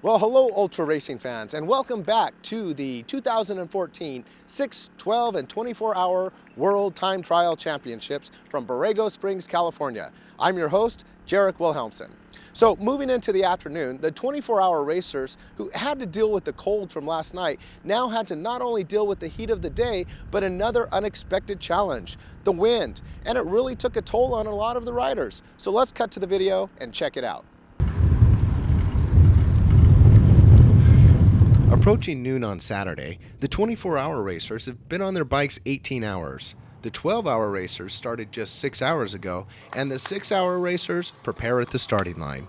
Well, hello ultra racing fans, and welcome back to the 2014 6, 12, and 24-hour World Time Trial Championships from Borrego Springs, California. I'm your host, Jeric Wilhelmsen. So moving into the afternoon, the 24-hour racers who had to deal with the cold from last night now had to not only deal with the heat of the day, but another unexpected challenge, the wind. And it really took a toll on a lot of the riders. So let's cut to the video and check it out. Approaching noon on Saturday, the 24-hour racers have been on their bikes 18 hours. The 12-hour racers started just 6 hours ago, and the 6-hour racers prepare at the starting line.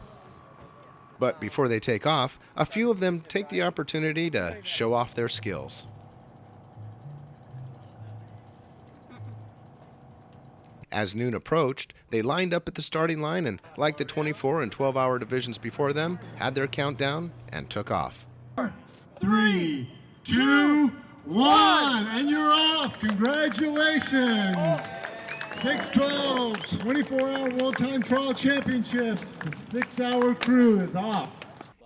But before they take off, a few of them take the opportunity to show off their skills. As noon approached, they lined up at the starting line and, like the 24 and 12-hour divisions before them, had their countdown and took off. 3, 2, 1, and you're off. Congratulations. 6-12, 24-hour World Time Trial Championships. The 6-hour crew is off.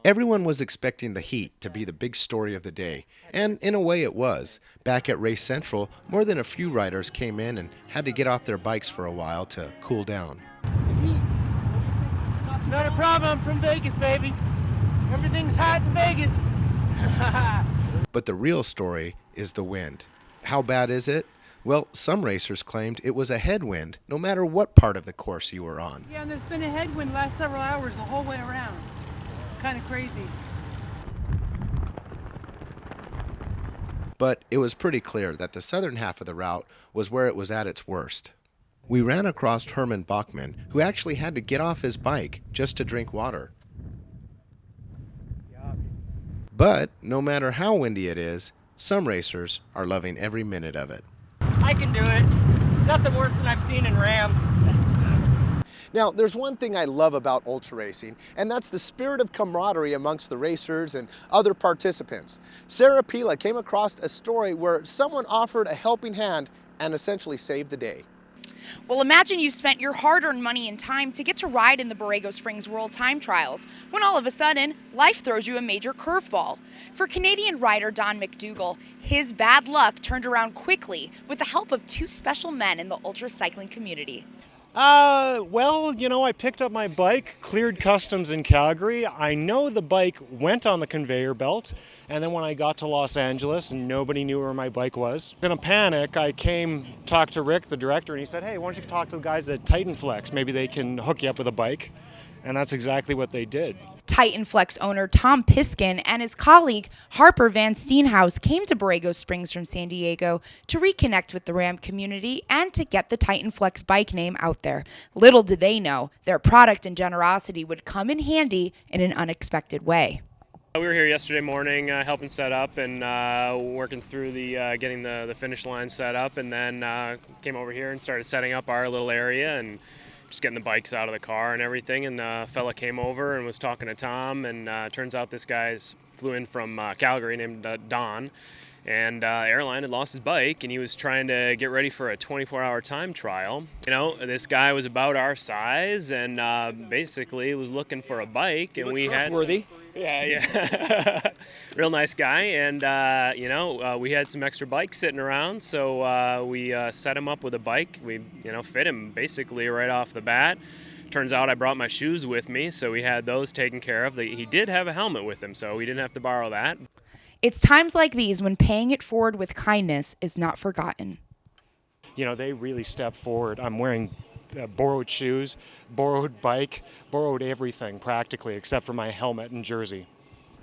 Everyone was expecting the heat to be the big story of the day, and in a way it was. Back at Race Central, more than a few riders came in and had to get off their bikes for a while to cool down. Not a problem, I'm from Vegas, baby. Everything's hot in Vegas. But the real story is the wind. How bad is it? Well, some racers claimed it was a headwind, no matter what part of the course you were on. Yeah, and there's been a headwind last several hours the whole way around. Kind of crazy. But it was pretty clear that the southern half of the route was where it was at its worst. We ran across Herman Bachman, who actually had to get off his bike just to drink water. But no matter how windy it is, some racers are loving every minute of it. I can do it. It's nothing worse than I've seen in Ram. Now, there's one thing I love about ultra racing, and that's the spirit of camaraderie amongst the racers and other participants. Sarah Pilla came across a story where someone offered a helping hand and essentially saved the day. Well, imagine you spent your hard-earned money and time to get to ride in the Borrego Springs World Time Trials, when all of a sudden, life throws you a major curveball. For Canadian rider Donn MacDougall, his bad luck turned around quickly with the help of two special men in the ultra cycling community. Well, I picked up my bike, cleared customs in Calgary. I know the bike went on the conveyor belt, and then when I got to Los Angeles, nobody knew where my bike was. In a panic, I talked to Rick, the director, and he said, hey, why don't you talk to the guys at Titanflex? Maybe they can hook you up with a bike. And that's exactly what they did. Titanflex owner Tom Piszkin and his colleague Harper VanSteen came to Borrego Springs from San Diego to reconnect with the Ram community and to get the Titanflex bike name out there. Little did they know, their product and generosity would come in handy in an unexpected way. We were here yesterday morning helping set up and working through the getting the finish line set up, and then came over here and started setting up our little area and just getting the bikes out of the car and everything. And a fella came over and was talking to Tom, and turns out this guy's flew in from Calgary named Donn, and airline had lost his bike, and he was trying to get ready for a 24-hour time trial. This guy was about our size and basically was looking for a bike, and we had trustworthy. Yeah. Real nice guy, and we had some extra bikes sitting around, so we set him up with a bike. We fit him basically right off the bat. Turns out I brought my shoes with me, so we had those taken care of. He did have a helmet with him, so we didn't have to borrow that. It's times like these when paying it forward with kindness is not forgotten. They really stepped forward. I'm wearing borrowed shoes, borrowed bike, borrowed everything practically except for my helmet and jersey.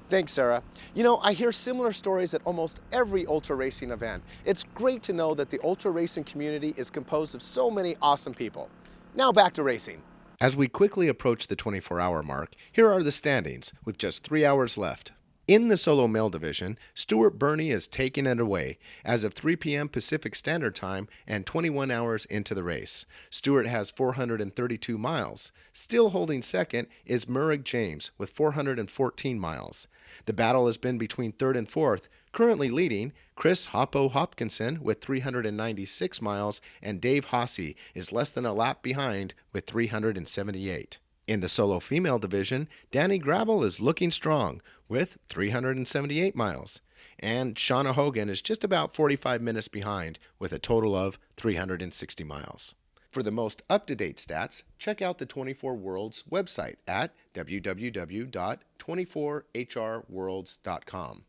Thanks, Sarah. I hear similar stories at almost every ultra racing event. It's great to know that the ultra racing community is composed of so many awesome people. Now back to racing. As we quickly approach the 24-hour mark, here are the standings with just 3 hours left. In the solo male division, Stuart Burney is taking it away as of 3 p.m. Pacific Standard Time and 21 hours into the race. Stuart has 432 miles. Still holding second is Murray James with 414 miles. The battle has been between third and fourth. Currently leading, Chris Hoppo Hopkinson with 396 miles, and Dave Hossey is less than a lap behind with 378. In the solo female division, Danny Gravel is looking strong with 378 miles, and Shauna Hogan is just about 45 minutes behind with a total of 360 miles. For the most up-to-date stats, check out the 24 Worlds website at www.24hrworlds.com.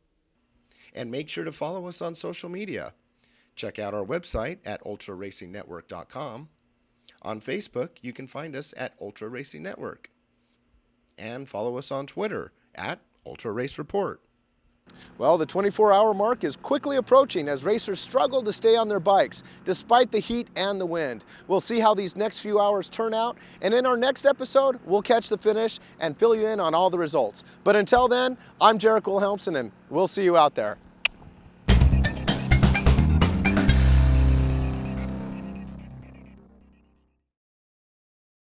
And make sure to follow us on social media. Check out our website at ultraracingnetwork.com. On Facebook, you can find us at Ultra Racing Network. And follow us on Twitter at Ultra Race Report. Well, the 24-hour mark is quickly approaching as racers struggle to stay on their bikes despite the heat and the wind. We'll see how these next few hours turn out, and in our next episode, we'll catch the finish and fill you in on all the results. But until then, I'm Jeric Wilhelmsen, and we'll see you out there.